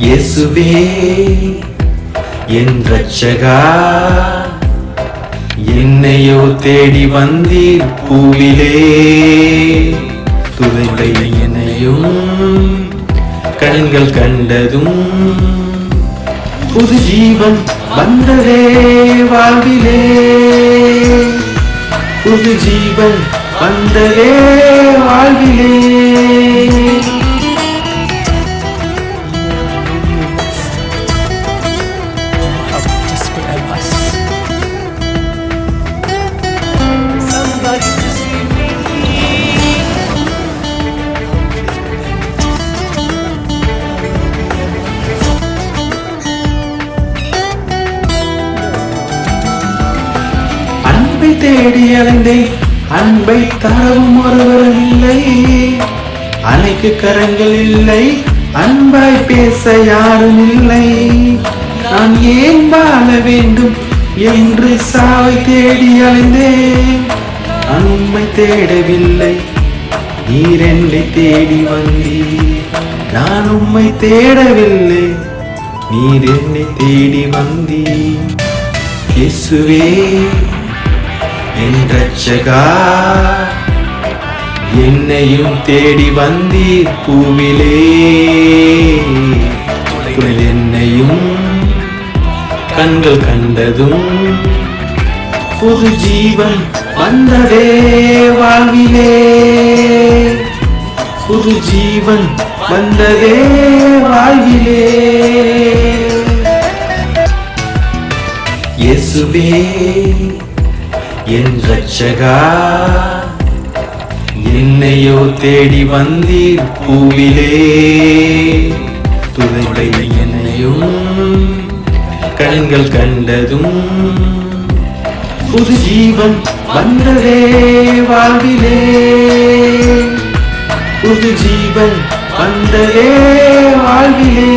இயேசுவே என் இரட்சகா, என்னையோ தேடி வந்தீர் பூவிலே. துளைந்த என்னையும் கண்கள் கண்டதும் புது ஜீவன் வந்ததே வாழ்விலே. புது ஜீவன் வந்ததே வாழ்விலே. அன்பை தேடி அலைந்தேன், அன்பை தரவும் ஒருவர் இல்லை. அணைக்கு கரங்கள் இல்லை, அன்பாய் பேச யாரும் இல்லை. நான் ஏன் வாழ வேண்டும் என்று சாவை தேடி அலைந்தேன். நான் உம்மை தேடவில்லை, நீர் என்னை தேடி வந்தீர். நான் உம்மை தேடவில்லை, நீர் என்னை தேடி வந்தீர். இயேசுவே என் இரட்சகா, என்னையும் தேடி வந்தீர் பூவிலே. என்னையும் கண்கள் கண்டதும் புது ஜீவன் வந்ததே வாழ்விலே. புது ஜீவன் வந்ததே வாழ்விலே. இயேசுவே என் இரட்சகா, என்னையோ தேடி வந்தீர் பூவிலே. துளைந்த என்னையும் கண்கள் கண்டதும் புது ஜீவன் வந்ததே வாழ்விலே. புது ஜீவன் வந்ததே வாழ்விலே.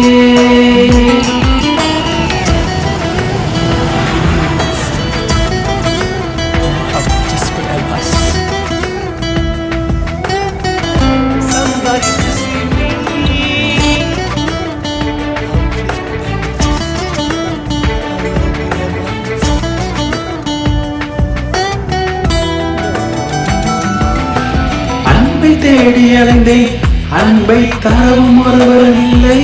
அன்பை தேடி அலைந்தேன், அன்பை தரவும் ஒருவர் இல்லை.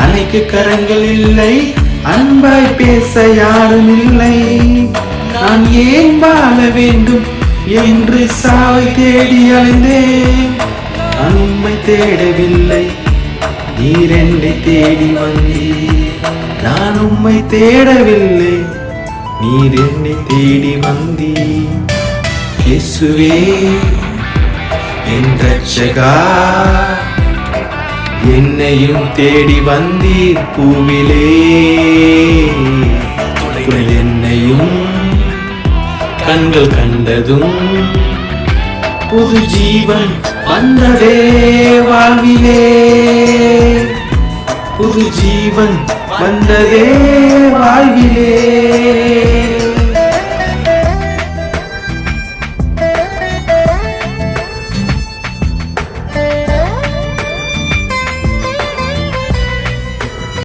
அணைக்கு கரங்கள் இல்லை, அன்பாய் பேச யாரும் இல்லை. நான் ஏன் வாழ வேண்டும் என்று சாவை தேடி அலைந்தேன். நான் உம்மை தேடவில்லை, நீர் என்னை தேடி வந்தீர். நான் உம்மை தேடவில்லை, நீர் என்னை தேடி வந்தீர். இயேசுவே என் இரட்சகா, என்னையும் தேடி வந்தீர் பூவிலே. என்னையும் கண்கள் கண்டதும் புது ஜீவன் வந்ததே வாழ்விலே. புது ஜீவன் வந்ததே வாழ்விலே.